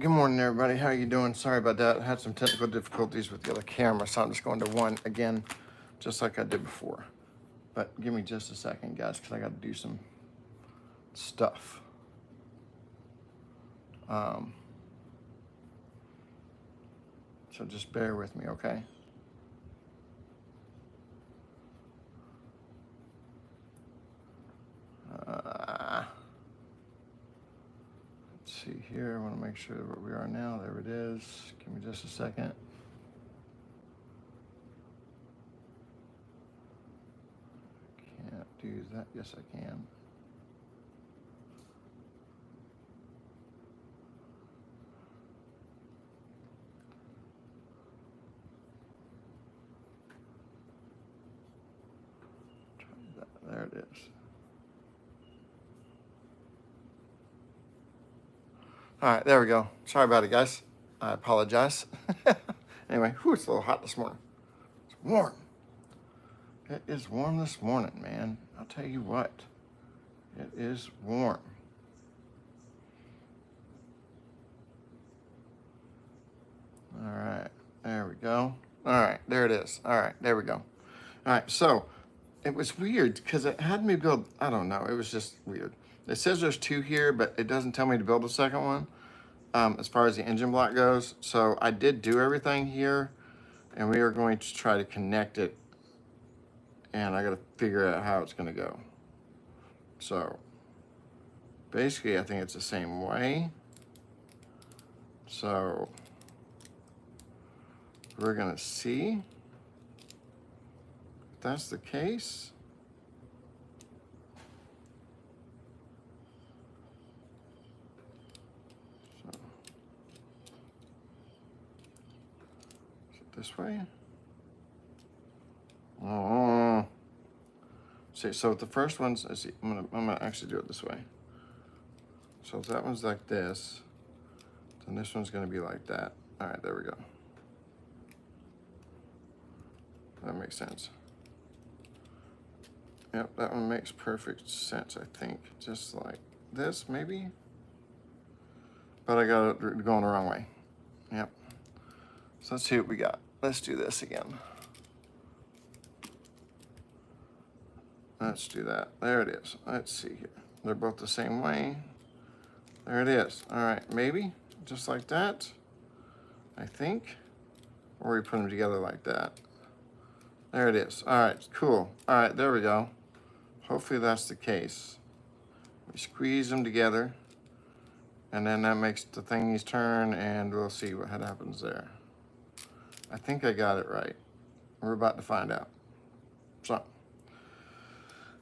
Good morning, everybody. How are you doing? Sorry about that. I had some technical difficulties with the other camera, so I'm just going to one again, just like I did before. But give me just a second, guys, because I got to do some stuff. So just bear with me, okay? Let's see here. I want to make sure where we are now. There it is. Give me just a second. Can't do that. Yes, I can. There it is. All right, there we go. Sorry about it, guys. I apologize. Anyway, it's a little hot this morning. It's warm. It is warm this morning, man. I'll tell you what. It is warm. All right, there we go. All right, there it is. All right, there we go. All right, so it was weird because it had me build, I don't know, it was just weird. It says there's two here, but it doesn't tell me to build a second one as far as the engine block goes. So I did do everything here, and we are going to try to connect it, and I got to figure out how it's going to go. So basically, I think it's the same way. So we're going to see if that's the case. So is it this way? Oh. See, so the first one's, I see, I'm gonna actually do it this way. So if that one's like this, then this one's gonna be like that. All right, there we go. That makes sense. Yep, that one makes perfect sense, I think. Just like this, maybe? But I got it going the wrong way. Yep. So let's see what we got. Let's do this again. Let's do that. There it is. Let's see here. They're both the same way. There it is. All right, maybe just like that, I think. Or we put them together like that. There it is. All right, cool. All right, there we go. Hopefully that's the case. We squeeze them together, and then that makes the thingies turn, and we'll see what happens there. I think I got it right. We're about to find out. So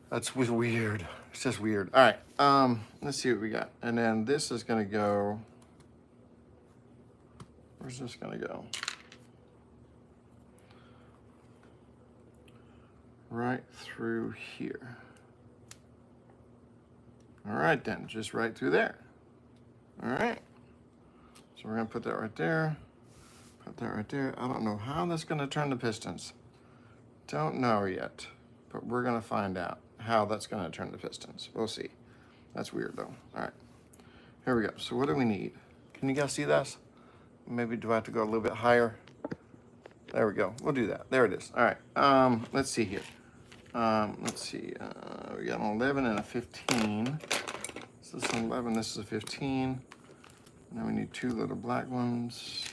that's weird. It's just weird. All right, let's see what we got. And then this is gonna go, where's this gonna go? Right through here. All right then, just right through there. All right. So we're gonna put that right there. Put that right there. I don't know how that's gonna turn the pistons. Don't know yet, but we're gonna find out how that's gonna turn the pistons. We'll see. That's weird though. All right, here we go. So what do we need? Can you guys see this? Maybe do I have to go a little bit higher? There we go. We'll do that. There it is. All right. Let's see here. Let's see. We got an 11 and a 15. So this is an 11. This is a 15. Now we need two little black ones.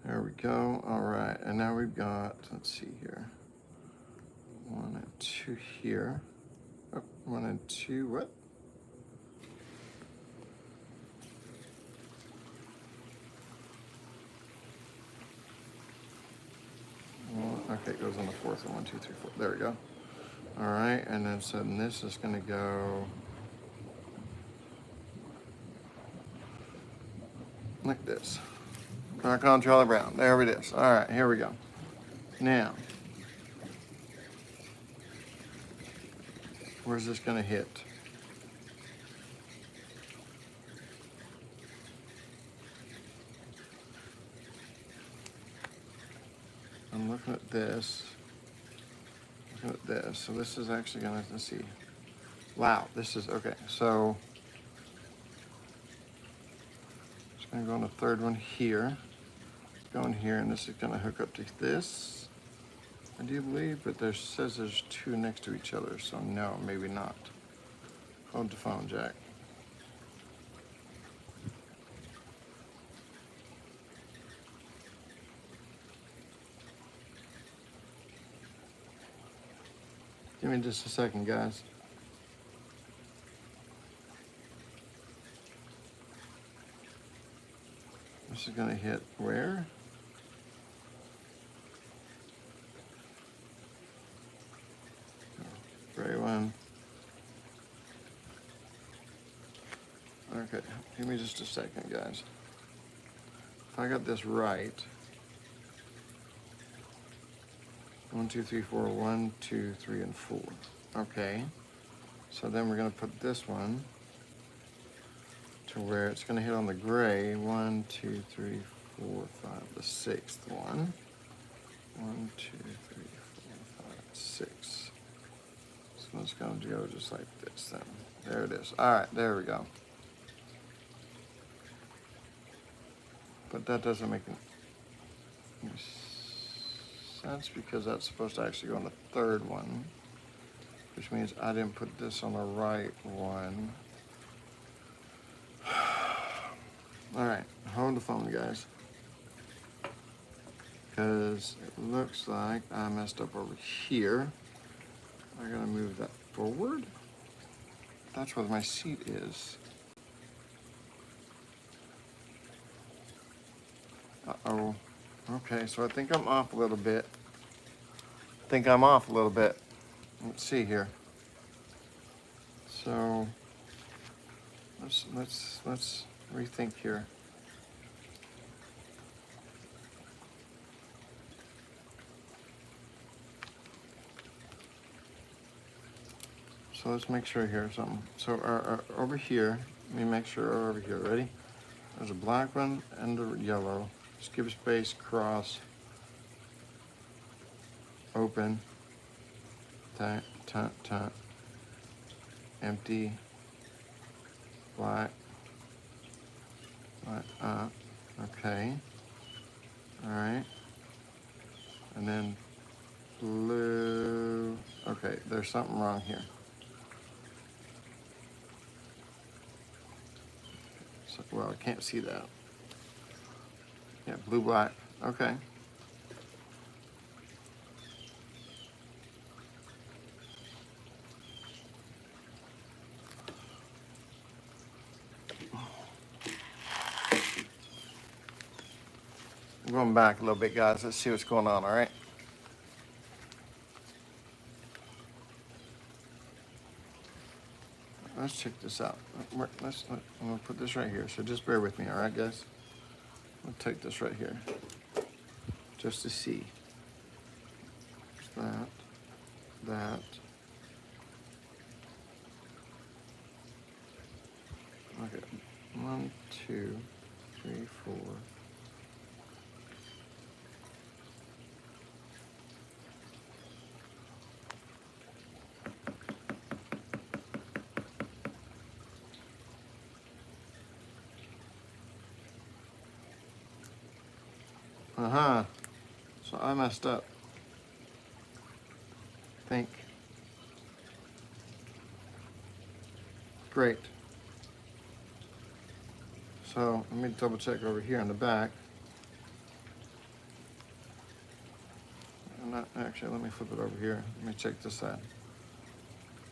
There we go. All right. And now we've got, let's see here. 1 and 2 here. Oh, 1 and 2. What? Okay, it goes on the fourth one. 1, 2, 3, 4. There we go. All right, and then so this is going to go like this. Dark on Charlie Brown. There it is. All right, here we go. Now, where's this going to hit? I'm looking at this. Looking at this. So this is actually going to, let's see. Wow, this is, okay. So gonna go on the third one here. Go in here, and this is gonna hook up to this, I do believe, but there says there's two next to each other, so no, maybe not. Hold the phone, Jack. Give me just a second, guys. This is gonna hit where? Gray one. Okay, give me just a second, guys. If I got this right, 1, 2, 3, 4, 1, 2, 3, and 4. Okay, so then we're gonna put this one to where it's gonna hit on the gray. 1, 2, 3, 4, 5, the sixth one. 1, 2, 3, 4, 5, 6. So it's gonna go just like this then. There it is. All right, there we go. But that doesn't make any sense because that's supposed to actually go on the third one, which means I didn't put this on the right one. All right, hold the phone, guys, because it looks like I messed up over here. I gotta move that forward. That's where my seat is. Uh-oh. Okay, so I think I'm off a little bit. Let's see here. So let's rethink here. So let's make sure here something. So over here, let me make sure over here. Ready? There's a black one and a yellow. Skip space, cross, open, tap, tap, tap, empty, black, black, okay, all right, and then blue, okay, there's something wrong here. So, well, I can't see that. Yeah, blue, black, okay. I'm going back a little bit, guys. Let's see what's going on, all right? Let's check this out. I'm gonna put this right here, so just bear with me, all right, guys? I'll take this right here, just to see. There's that. Okay, 1, 2, 3, 4. So I messed up. Think. Great. So let me double check over here in the back. Actually, let me flip it over here. Let me check this out.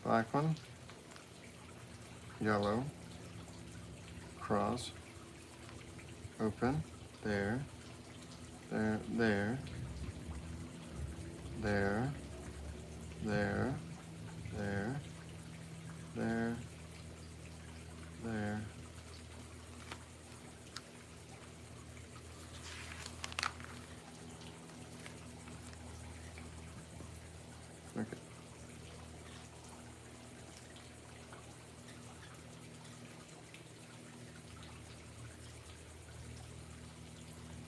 Black one, yellow, cross, open, there, there, there, there, there, there, there, there. Okay.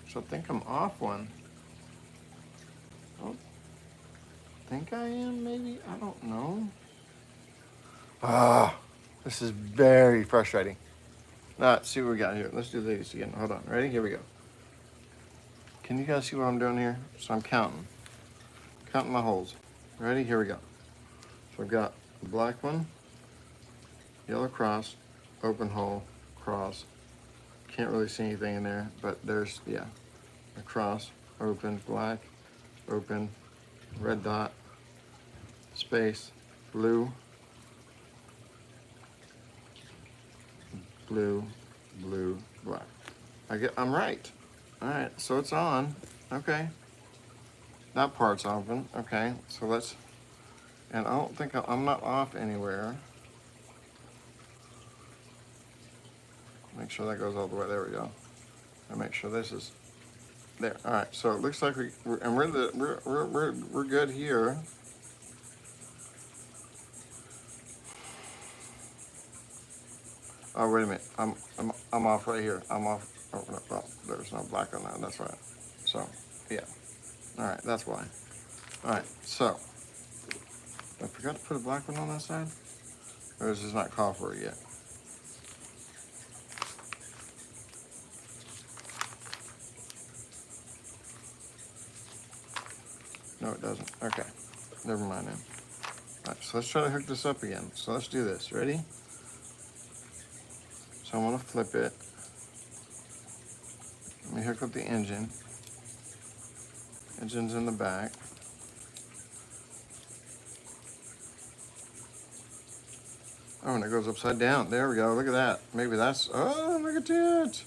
So I think I'm off one. Oh, think I am, maybe? I don't know. This is very frustrating. All right, see what we got here. Let's do these again. Hold on. Ready? Here we go. Can you guys see what I'm doing here? So I'm counting. Counting my holes. Ready? Here we go. So I've got the black one, yellow cross, open hole, cross. Can't really see anything in there, but there's, yeah, a cross, open, black, open, red dot, space, blue, blue, blue, black. I'm right. All right, so it's on. Okay. That part's open. Okay, so let's, and I don't think I'm not off anywhere. Make sure that goes all the way. There we go. And make sure this is there. All right, so it looks like we're good here. Oh, wait a minute. I'm off right here. I'm off. Oh, no, well, there's no black on that. That's right. So, yeah. All right, that's why. All right, so I forgot to put a black one on that side, or is this not called for it yet? No, it doesn't. Okay, never mind then. All right, so let's try to hook this up again. So let's do this. Ready? So I'm gonna flip it. Let me hook up the engine. Engine's in the back. Oh, and it goes upside down. There we go. Look at that. Maybe that's, oh, look at it.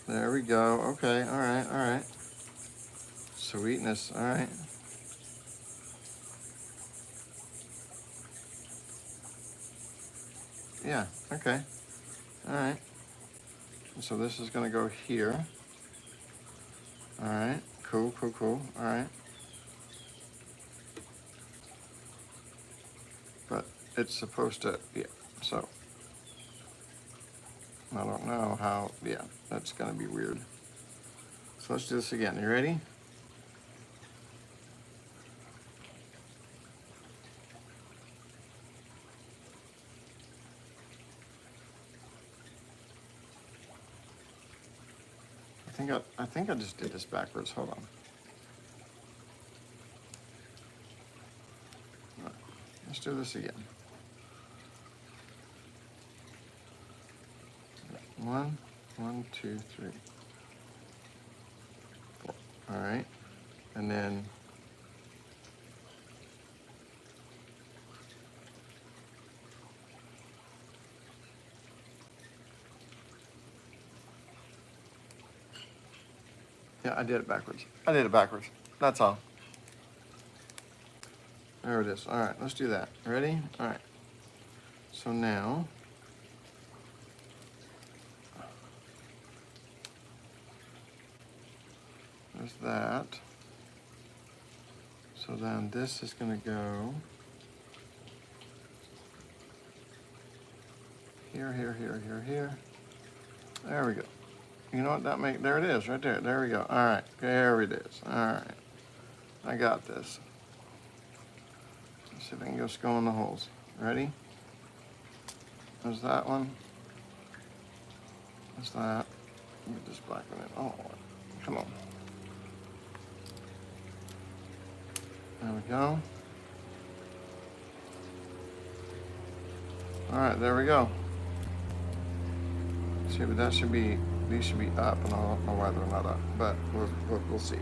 There we go. Okay, all right, all right. Sweetness, all right. Yeah, okay. All right. So this is gonna go here. All right, cool, cool, cool. All right. But it's supposed to, yeah, so. I don't know how, yeah, that's gonna be weird. So let's do this again. You ready? I think I just did this backwards. Hold on. All right, let's do this again. One, 2, 3, 4. All right, and then yeah, I did it backwards. I did it backwards. That's all. There it is. All right, let's do that. Ready? All right. So now, there's that. So then this is gonna go here, here, here, here, here. There we go. You know what that make? There it is, right there. There we go. All right, there it is. All right, I got this. Let's see if I can just go in the holes. Ready? There's that one. There's that. Let me just black one in. Oh, come on. There we go. All right, there we go. See, but that should be, these should be up, and I don't know why they're not up, but we'll see.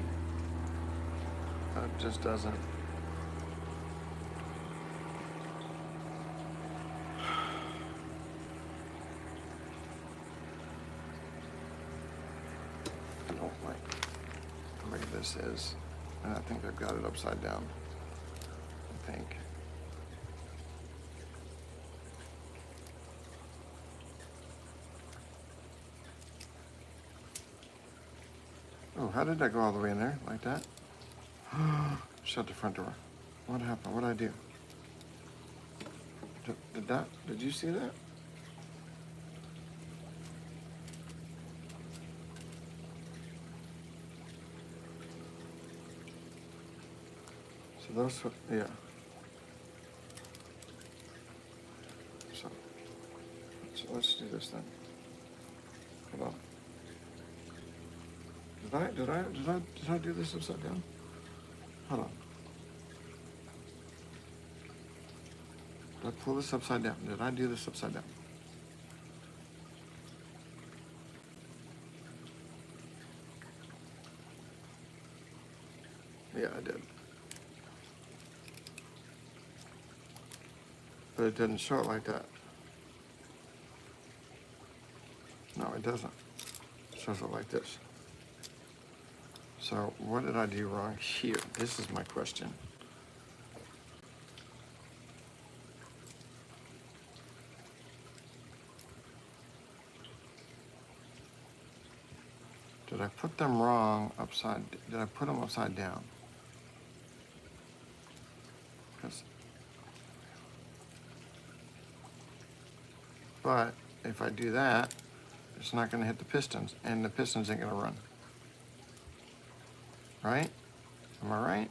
That just doesn't. I don't like the way this is, and I think I've got it upside down. I think. Oh, how did that go all the way in there like that? Shut the front door. What happened? What did I do? Did you see that? So those, yeah. So, So let's do this then. Hold on. Did I do this upside down? Hold on. Did I pull this upside down? Did I do this upside down? Yeah, I did. But it didn't show it like that. No, it doesn't. It shows it like this. So what did I do wrong here? This is my question. Did I put them wrong did I put them upside down? But if I do that, it's not gonna hit the pistons, and the pistons ain't gonna run. Right? Am I right?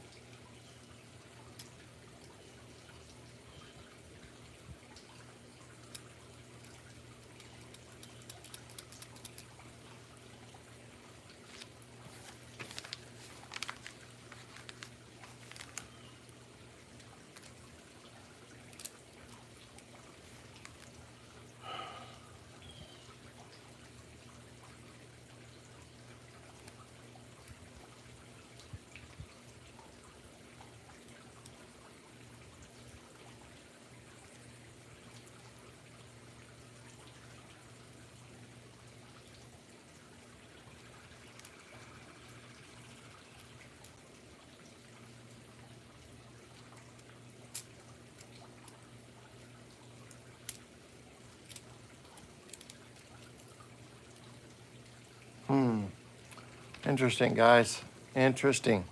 Interesting, guys. Interesting.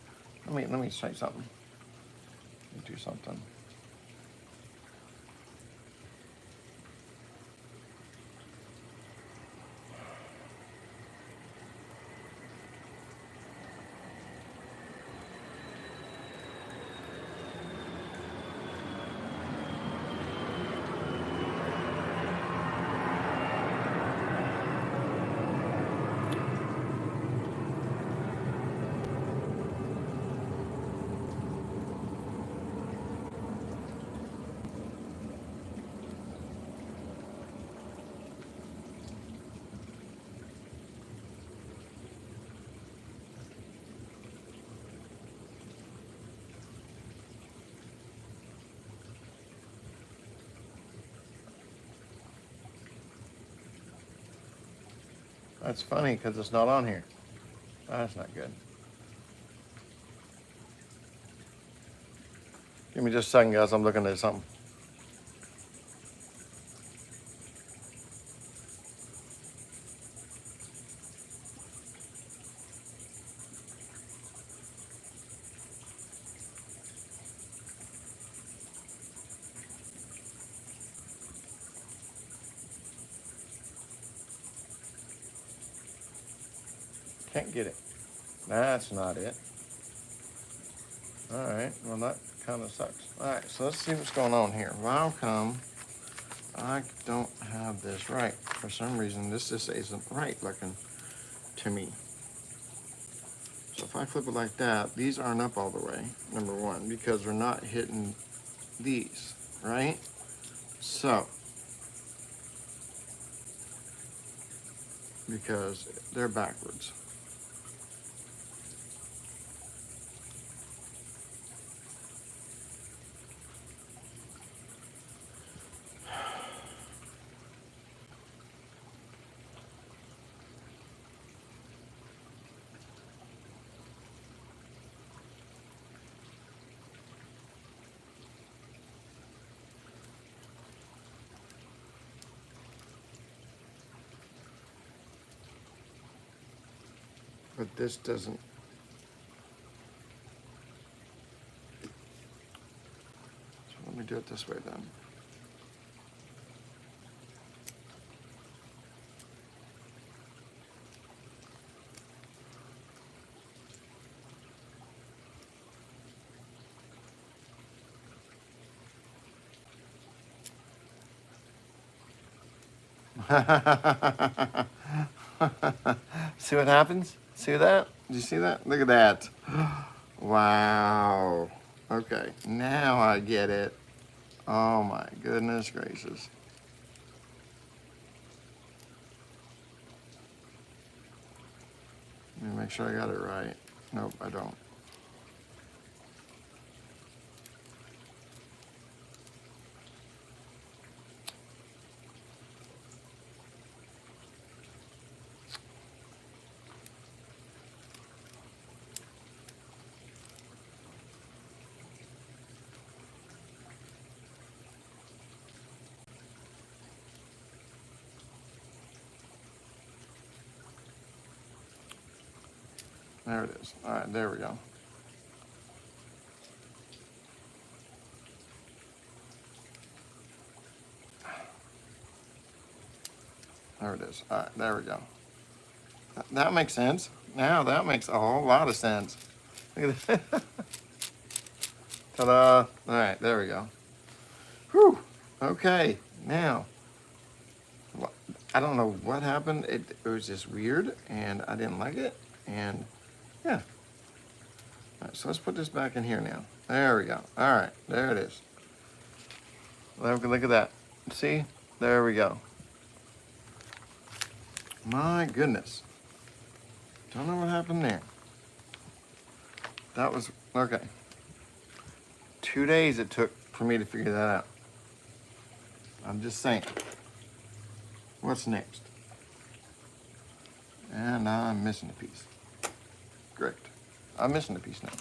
Let me say something. Let me do something. That's funny because it's not on here. That's not good. Give me just a second, guys. I'm looking at something. Can't get it. That's not it. All right. Well, that kind of sucks. All right. So let's see what's going on here. How come I don't have this right? For some reason, this just isn't right looking to me. So if I flip it like that, these aren't up all the way, number one, because we're not hitting these, right? So, because they're backwards. But this doesn't. So let me do it this way then. See what happens? See that? Did you see that? Look at that. Wow. Okay, now I get it. Oh my goodness gracious. Let me make sure I got it right. Nope, I don't. There it is. All right, there we go. There it is. All right, there we go. That makes sense. Now that makes a whole lot of sense. Look at that. Ta-da. All right, there we go. Whew. Okay, now, I don't know what happened. It was just weird, and I didn't like it. And yeah. All right, so let's put this back in here now. There we go. All right, there it is. Look at that. See? There we go. My goodness. Don't know what happened there. That was, okay. 2 days it took for me to figure that out. I'm just saying. What's next? And I'm missing a piece. Great. I'm missing a piece now.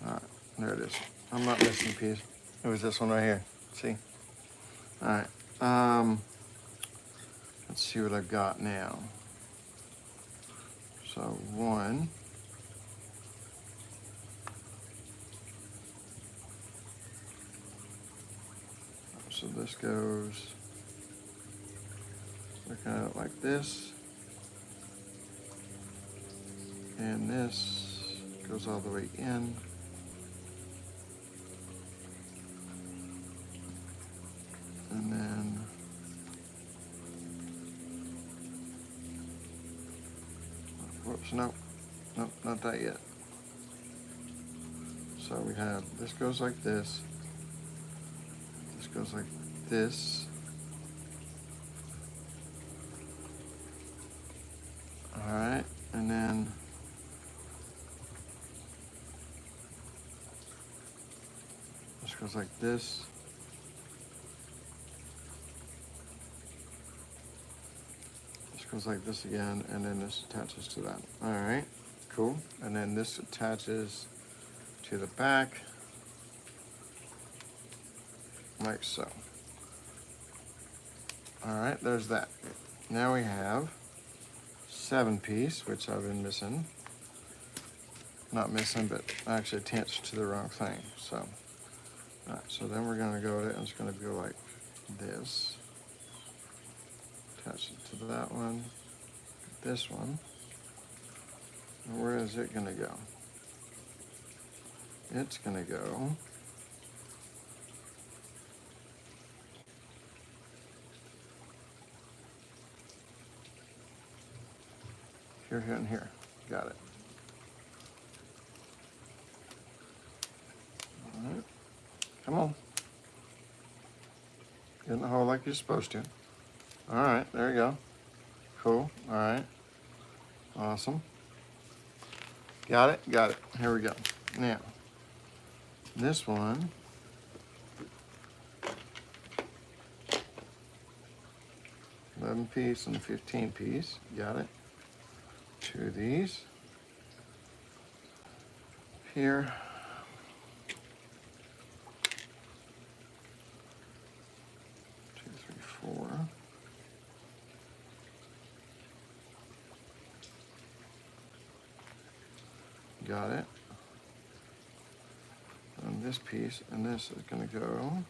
All right, there it is. I'm not missing a piece. It was this one right here. See? All right. Let's see what I've got now. So one. So this goes, looking at it like this. And this goes all the way in. And then whoops, nope, not that yet. So we have, this goes like this goes like this. All right, and then this goes like this. This goes like this again, and then this attaches to that. All right, cool. And then this attaches to the back, like so. All right, there's that. Now we have 7-piece, which I've been missing. Not missing, but actually attached to the wrong thing. So, all right, so then we're gonna go to it, and it's gonna go like this. Attach it to that one, this one. And where is it gonna go? It's gonna go here, here, and here. Got it. All right. Come on. Get in the hole like you're supposed to. All right, there you go. Cool. All right. Awesome. Got it? Got it. Here we go. Now, this one, $11-piece and a 15-piece. Got it. 2 of these. Here. 2, 3, 4. Got it. And this piece, and this is going to go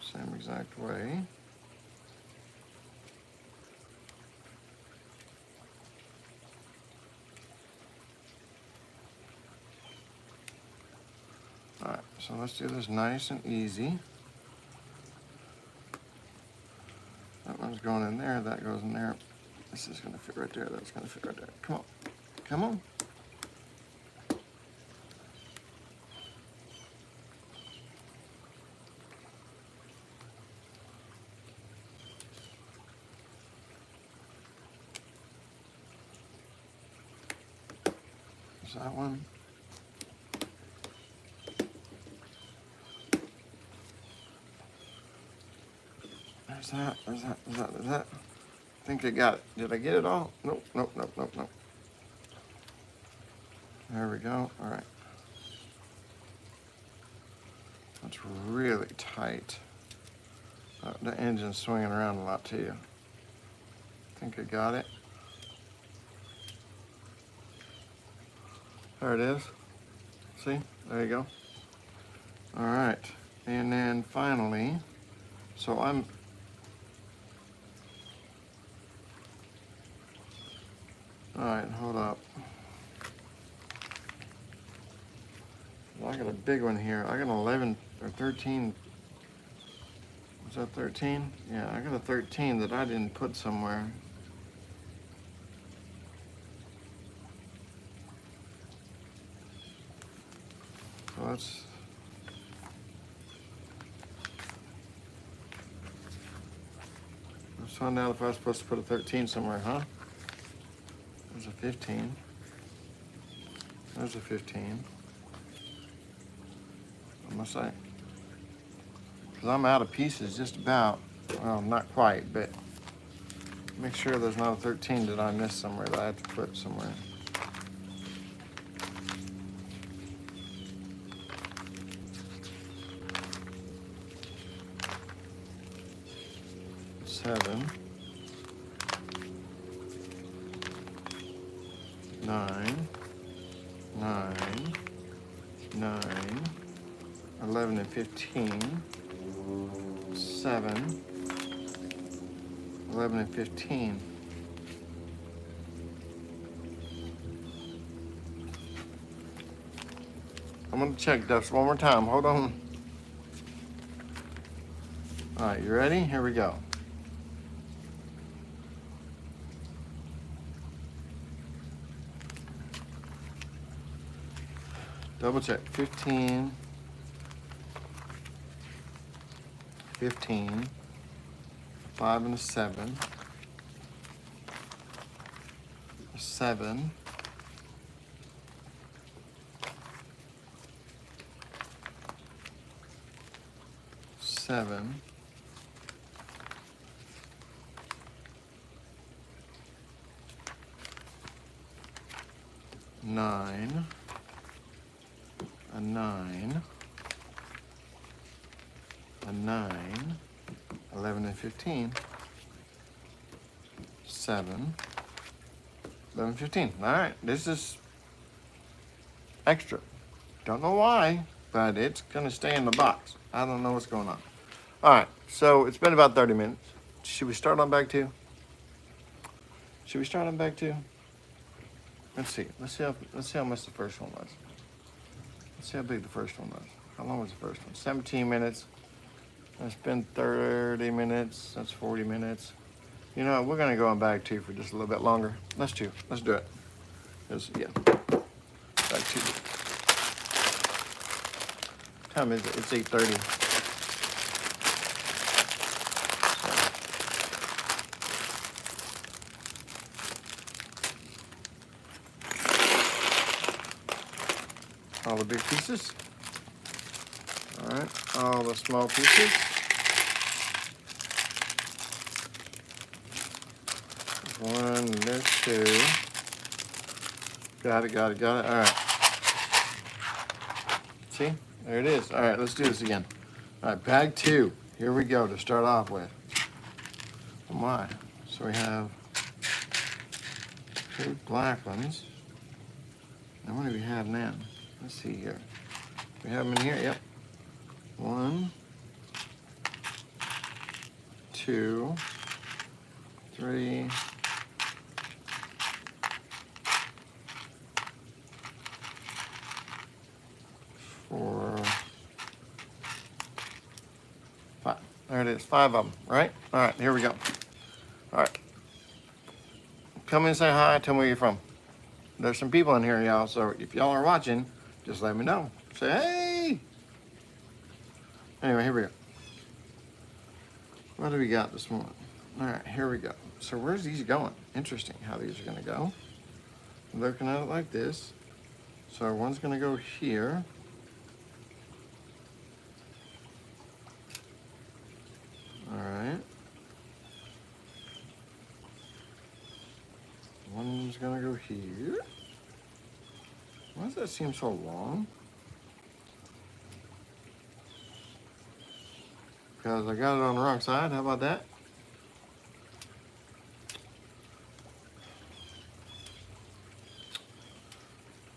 same exact way. All right, so let's do this nice and easy. That one's going in there, that goes in there. This is gonna fit right there, that's gonna fit right there. Come on, come on. Is that one? There's that, there's that, there's that, there's that. I think I got it. Did I get it all? Nope, nope, nope, nope, nope. There we go, all right. That's really tight. The engine's swinging around a lot too. I think I got it. There it is. See, there you go. All right, and then finally, so all right, hold up. I got a big one here. I got an 11 or 13. Was that 13? Yeah, I got a 13 that I didn't put somewhere. So let's find out if I was supposed to put a 13 somewhere, huh? There's a 15. There's a 15. What must I? Because I'm out of pieces just about. Well, not quite, but make sure there's not a 13 that I missed somewhere that I have to put somewhere. Seven, 9, 9, 9, 11 and 15, 7, 11 and 15. I'm gonna check this one more time, hold on. All right, you ready? Here we go. Double check, 15, 15, 5 and a 7, 7, 7, 9, a 9, a 9, 11 and 15, 7, 11, 15. All right, this is extra. Don't know why, but it's gonna stay in the box. I don't know what's going on. All right, so it's been about 30 minutes. Should we start on bag 2? Should we start on bag 2? Let's see. Let's see how much the first one was. Let's see how big the first one was. How long was the first one? 17 minutes. That's been 30 minutes. That's 40 minutes. You know, we're gonna go on bag 2 for just a little bit longer. Let's do it. Yeah, bag 2. Time is it? It's 8:30. All the big pieces. All right, all the small pieces. One, there's 2. Got it. All right. See, there it is. All right, let's do this again. All right, bag 2. Here we go to start off with. Oh my. So we have 2 black ones. Now what do we have now? Let's see here. We have them in here, yep. 1, 2, 3, 4, 5. There it is, 5 of them, right? All right, here we go. All right. Come and say hi, tell me where you're from. There's some people in here, y'all, so if y'all are watching, just let me know. Say, hey! Anyway, here we go. What do we got this morning? All right, here we go. So where's these going? Interesting how these are gonna go. Looking at it like this. So one's gonna go here. All right. One's gonna go here. Why does that seem so long? Because I got it on the wrong side. How about that?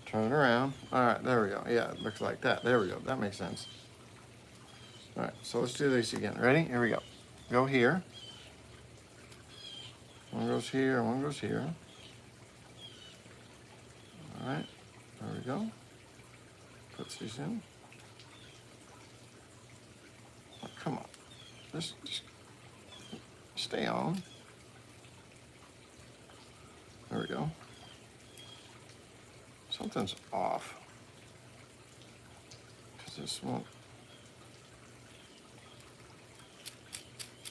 Turn it around. All right, there we go. Yeah, it looks like that. There we go. That makes sense. All right, so let's do this again. Ready? Here we go. Go here. One goes here, one goes here. All right, there we go. Puts these in. Oh, come on. Just stay on. There we go. Something's off. Because this won't.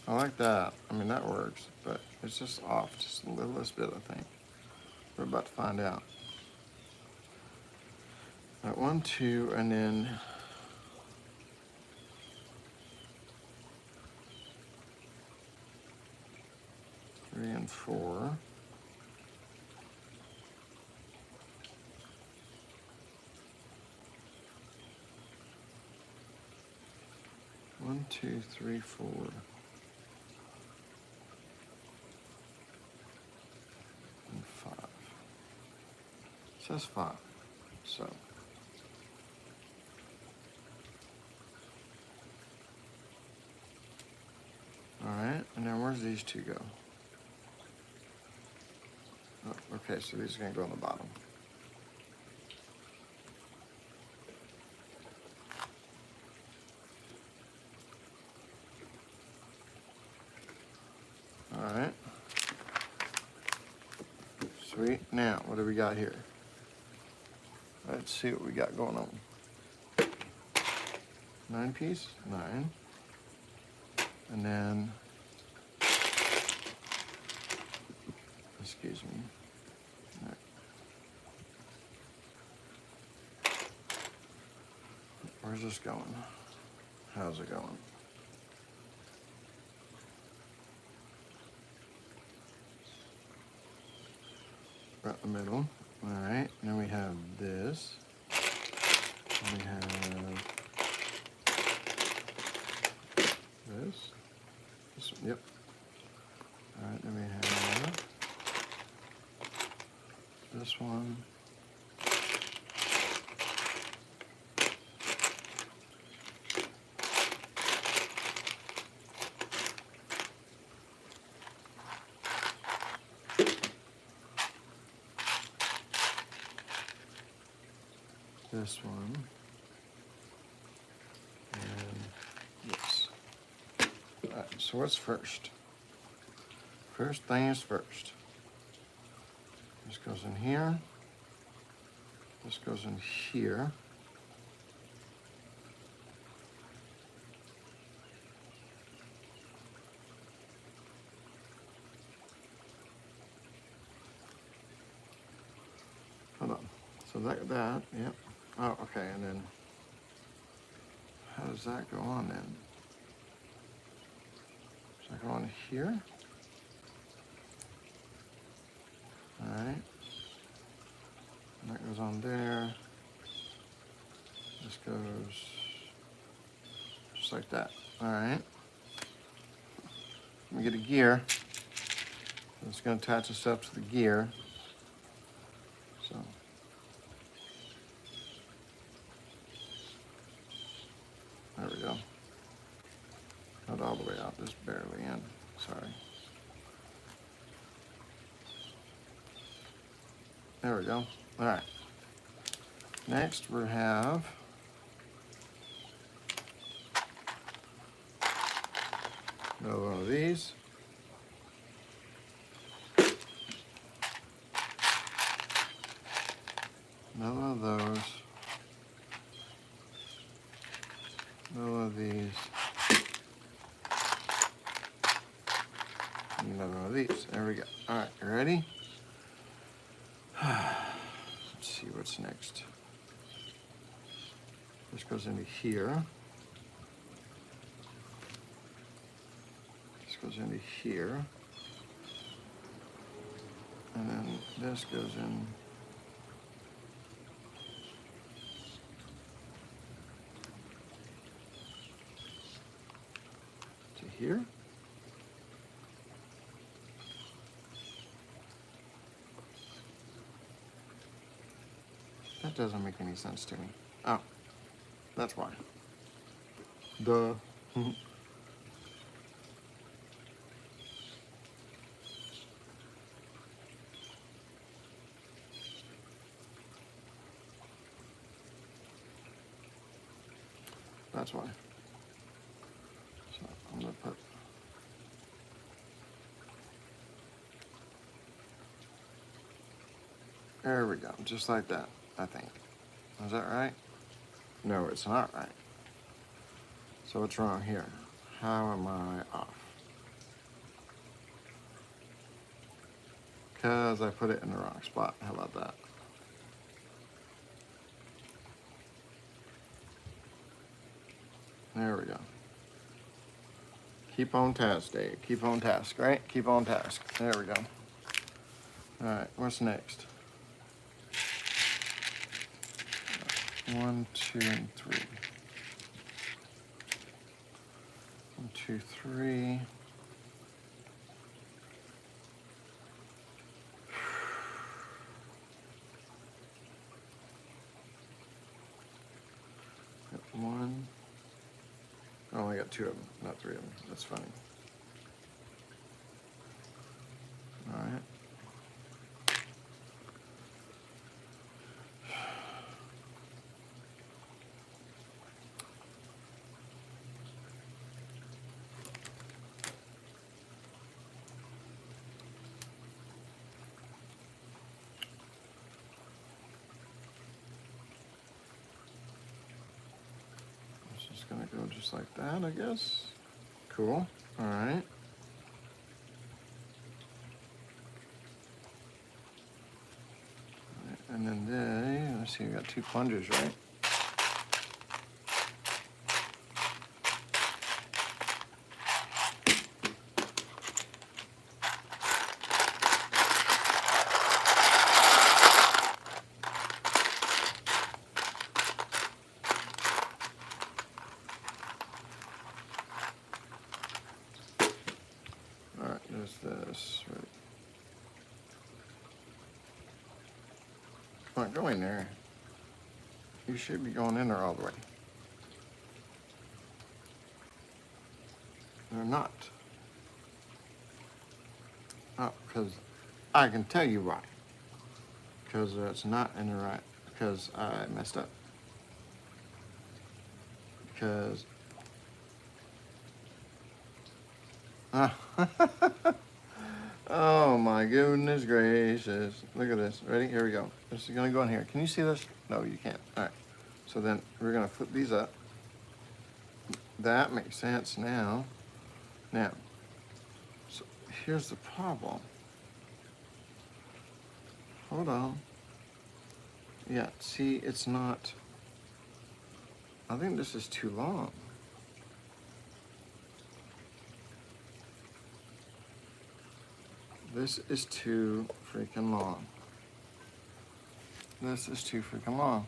I like that. I mean, that works, but it's just off just a littlest bit, I think. We're about to find out. All right, 1, 2, and then 3 and 4. One, 2, 3, 4. And 5. It says 5. So. All right, and then where's these two go? Oh, okay, so these are gonna go on the bottom. All right. Sweet. Now, what do we got here? Let's see what we got going on. 9 piece, 9. And then, excuse me. All right. Where's this going? How's it going? Right in the middle. All right. And then we have this. And we have this. This one, yep. All right. Then we have this one. This one, and this. All right, so what's first? First thing is first. This goes in here. This goes in here. Hold on. So that, yep. Oh, okay, and then how does that go on then? Does that go on here? All right. And that goes on there. This goes just like that. All right. Let me get a gear. It's going to attach itself to the gear. So There we go. Not all the way out, just barely in. Sorry. There we go. All right. Next we have another one of these. Another one of those. Another one of these. Another one of these. There we go. All right, you ready? Let's see what's next. This goes into here. This goes into here. And then this goes in to here. That doesn't make any sense to me. Oh, that's why. Duh. That's why. So I'm gonna put there we go, just like that, I think. Is that right? No, it's not right. So what's wrong here? How am I off? Because I put it in the wrong spot. How about that? There we go. Keep on task, Dave. Keep on task, right? Keep on task. There we go. All right, what's next? 1, 2, and 3. 1, 2, 3. One. I only got 2 of them, not 3 of them. That's funny. All right. It's just gonna go just like that, I guess. Cool. All right. And then let's see, we got 2 plungers, right? All right, there's this. Right. Come on, go in there. You should be going in there all the way. They're not. Oh, because I can tell you why. Because it's not in the right. Because I messed up. Because. Oh my goodness gracious. Look at this. Ready? Here we go. This is going to go in here. Can you see this? No, you can't. All right. So then we're going to flip these up. That makes sense now. Now, so here's the problem. Hold on. Yeah, see, it's not. I think this is too long. This is too freaking long. This is too freaking long.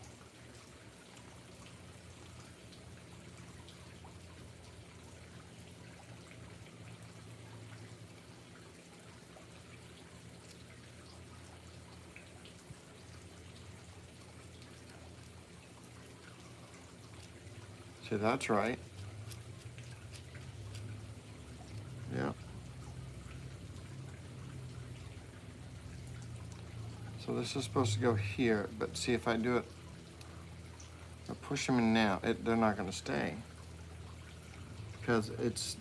See, that's right. So this is supposed to go here, but see if I do it, I push them in now, they're not gonna stay because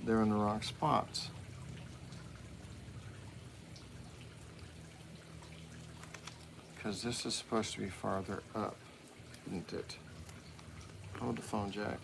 they're in the wrong spots. Because this is supposed to be farther up, isn't it? Hold the phone jack.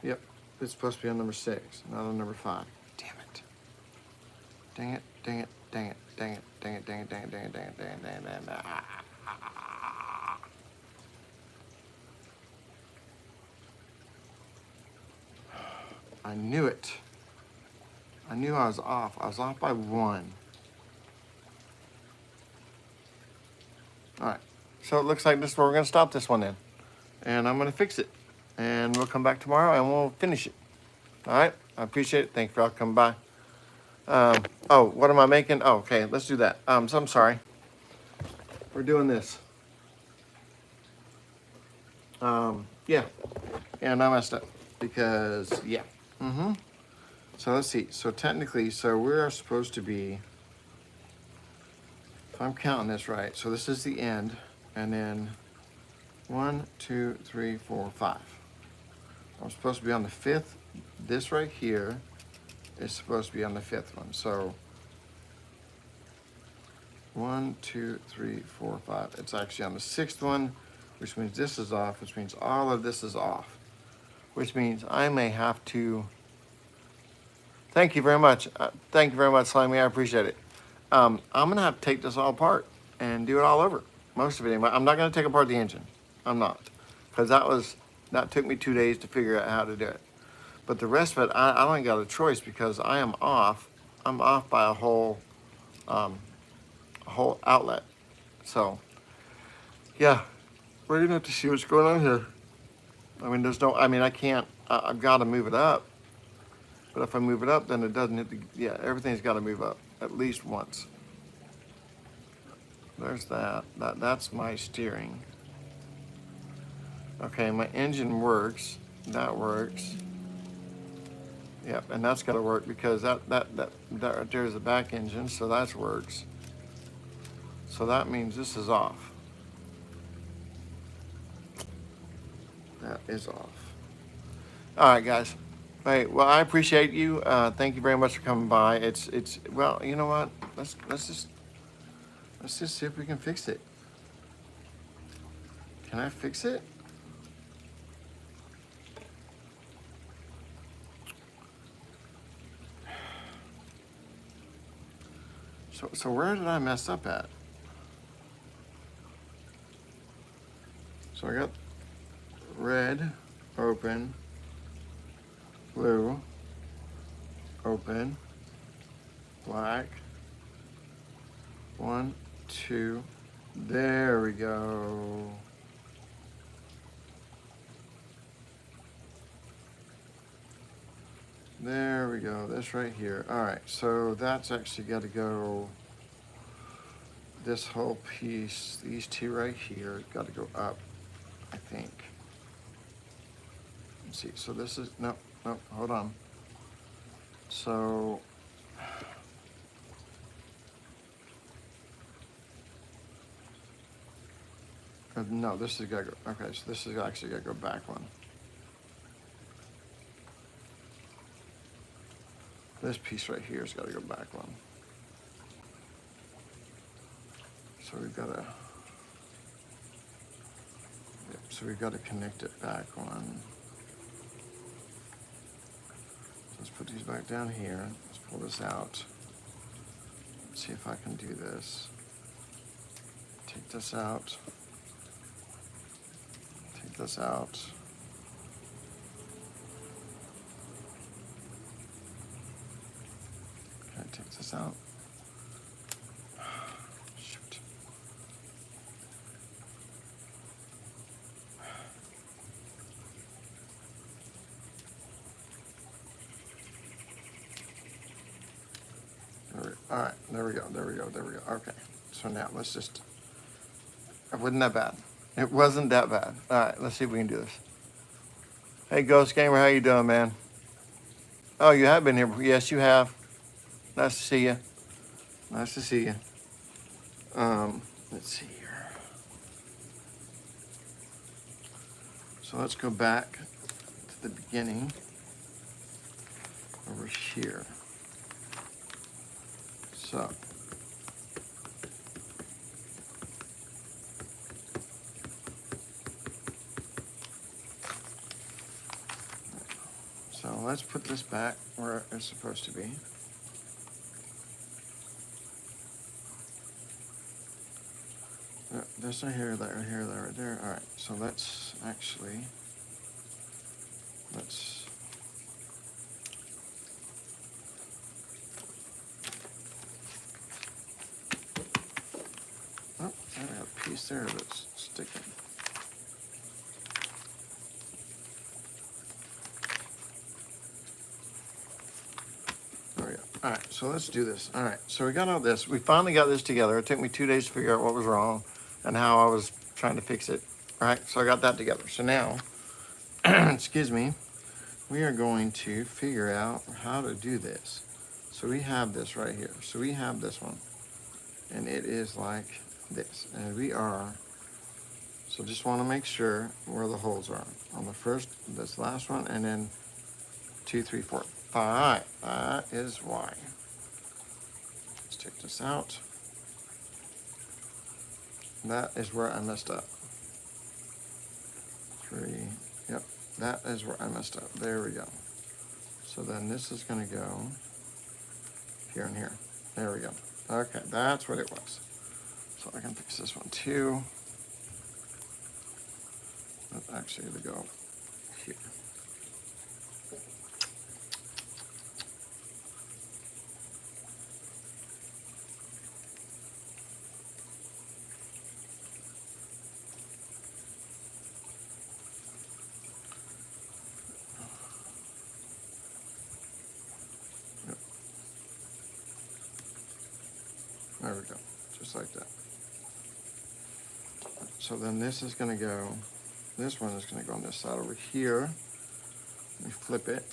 Yep, it's supposed to be on number 6, not on number 5. Damn it. Dang it, dang it, dang it, dang it, dang it, dang it, dang it, dang it, dang it, dang it, dang it, dang it, dang it. I knew it. I knew I was off. I was off by 1. All right, so it looks like this is where we're gonna stop this one then. And I'm gonna fix it. And we'll come back tomorrow and we'll finish it. All right, I appreciate it. Thank you for all coming by. Oh, what am I making? Oh, okay, let's do that. So I'm sorry. We're doing this. Yeah, and I messed up because, yeah. So let's see. So technically, so we're supposed to be, if I'm counting this right, so this is the end, and then 1, 2, 3, 4, 5. I'm supposed to be on the 5th. This right here is supposed to be on the 5th one. So 1, 2, 3, 4, 5. It's actually on the 6th one, which means this is off, which means all of this is off, which means I may have to. Thank you very much. Thank you very much, Slimy. I appreciate it. I'm gonna have to take this all apart and do it all over. Most of it anyway. I'm not gonna take apart the engine. I'm not, because that took me 2 days to figure out how to do it. But the rest of it, I don't got a choice because I am off. I'm off by a whole outlet. So, yeah, we're gonna have to see what's going on here. I mean, I can't, I've got to move it up. But if I move it up, then it doesn't hit yeah, everything's got to move up at least once. There's that. That's my steering. Okay, my engine works. That works. Yep, and that's got to work because that right there's the back engine, so that works. So that means this is off. That is off. All right, guys. Right, well, I appreciate you. Thank you very much for coming by. It's well, you know what? Let's just see if we can fix it. Can I fix it? So where did I mess up at? So I got red, open, blue, open, black. 1, 2, there we go. There we go, this right here. All right, so that's actually got to go, this whole piece, these two right here, got to go up, I think. Let's see, so this is, no, hold on. So, no, this has got to go, okay, so this is actually got to go back one. This piece right here has got to go back one. So we've got to, yep, so we've got to connect it back one. Let's put these back down here. Let's pull this out. Let's see if I can do this. Take this out. Take this out. Okay, take this out. Shoot. All right, there we go. Okay, so now let's just, it wasn't that bad. It wasn't that bad. All right, let's see if we can do this. Hey, Ghost Gamer, how you doing, man? Oh, you have been here. Yes, you have. Nice to see you. Nice to see you. Let's see here. So let's go back to the beginning over here. So let's put this back where it's supposed to be. This right here, that right here, that right there. All right, so let's actually, oh, I got a piece there that's sticking. There we go. All right, so let's do this. All right, so we got all this. We finally got this together. It took me 2 days to figure out what was wrong and how I was trying to fix it. All right, so I got that together. So now, excuse me, we are going to figure out how to do this. So we have this right here. So we have this one, and it is like this. And we are, so just want to make sure where the holes are. On the first, this last one, and then 2, 3, 4, 5. That is why. Let's take this out. That is where I messed up. 3, yep, that is where I messed up. There we go. So then this is going to go here and here. There we go. Okay, that's what it was. So I can fix this one too. That's actually to go here. There we go, just like that. So then this is going to go, this one is going to go on this side over here. Let me flip it.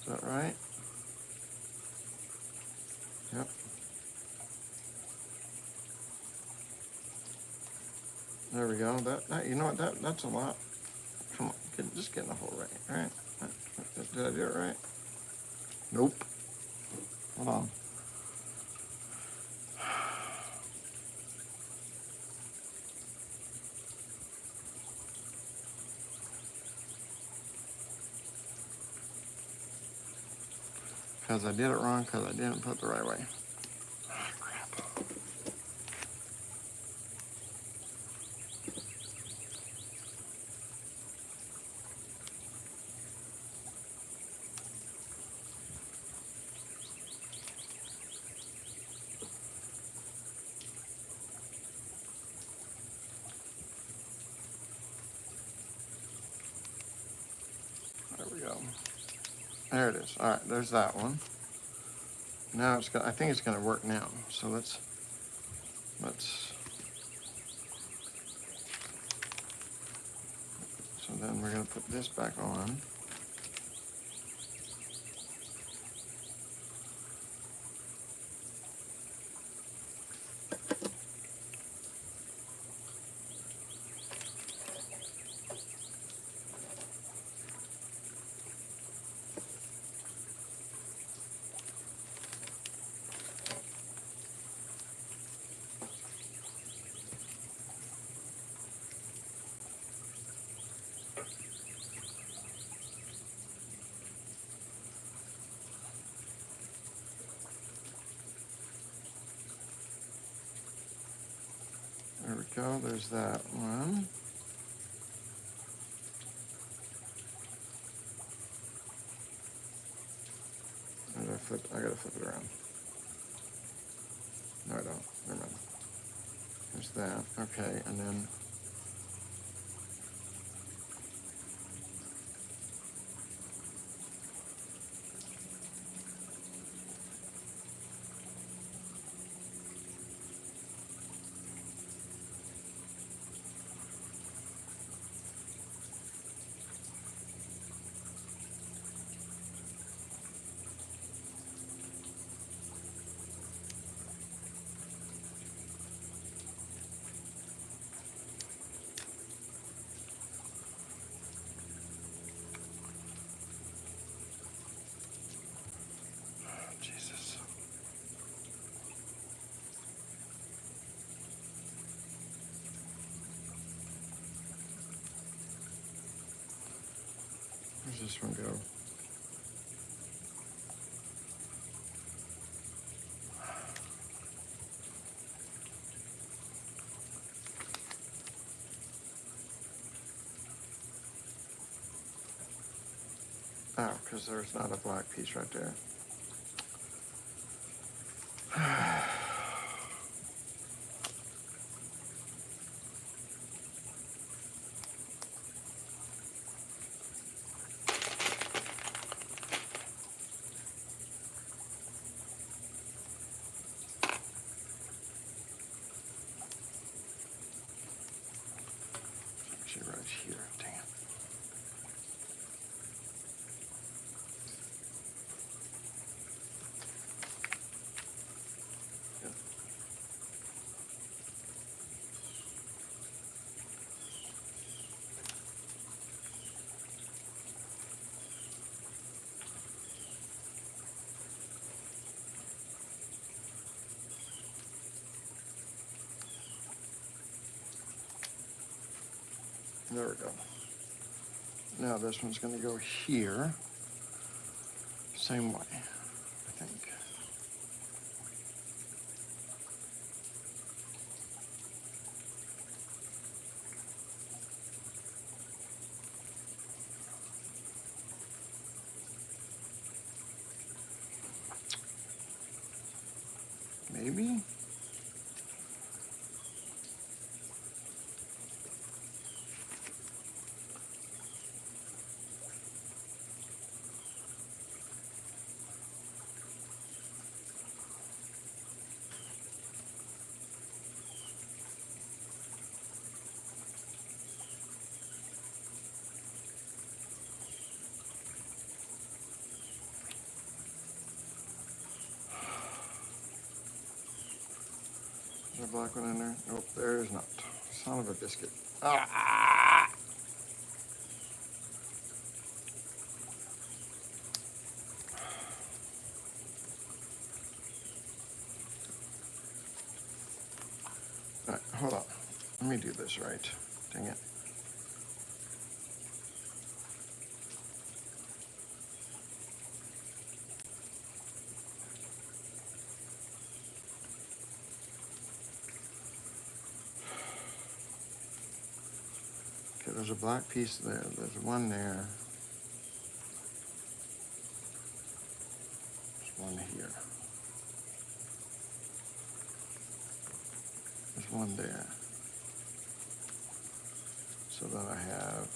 Is that right? Yep. There we go. That you know what? That's a lot. Come on, just get in the hole right. All right. Did I do it right? Nope. Hold on. Because I did it wrong because I didn't put it the right way. Ah, crap. There we go. There it is. All right, there's that one. Now it's I think it's going to work now. So let's. So then we're going to put this back on. go. There's that one. I gotta flip it around. No, I don't. Never mind. There's that. Okay, and then Jesus. Where's this one go? Oh, because there's not a black piece right there. Actually, right here. Dang it. Yep. There we go. Now this one's going to go here. Same way, I think. Maybe? Is there a black one in there? Nope, there is not. Son of a biscuit. Ah! All right, hold on. Let me do this right. Dang it. Okay, there's a black piece there. There's one there. There's one here. There's one there. So then I have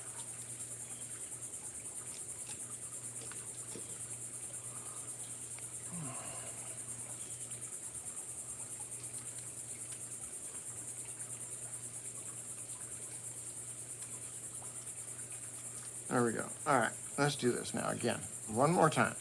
there we go. All right, let's do this now again. One more time.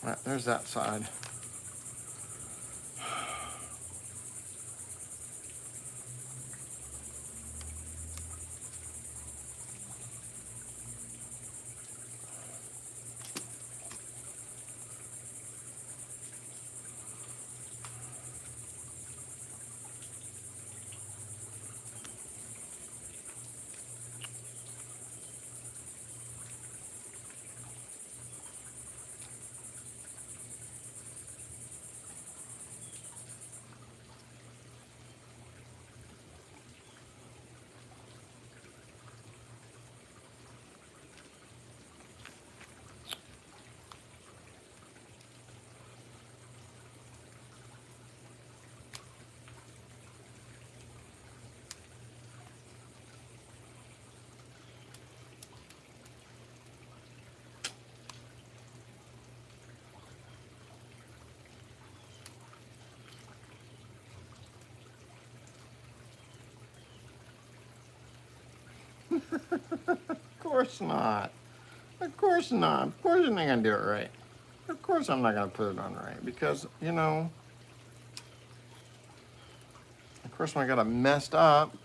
All right, there's that side. Of course not. Of course not. Of course you're not gonna do it right. Of course I'm not gonna put it on right because, you know, of course when I got it messed up.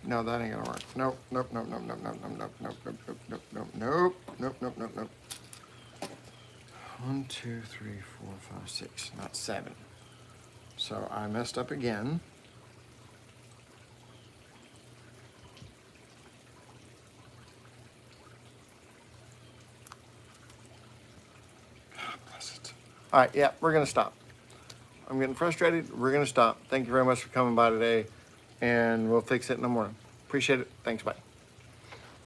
No, that ain't gonna work. Nope, nope, nope, nope, nope, nope, nope, nope, nope, nope, nope, nope, nope, nope, nope, nope, nope. 1, 2, 3, 4, 5, 6, not 7. So I messed up again. God bless it. All right, yeah, we're gonna stop. I'm getting frustrated. We're gonna stop. Thank you very much for coming by today, and we'll fix it in the morning. Appreciate it. Thanks, bye.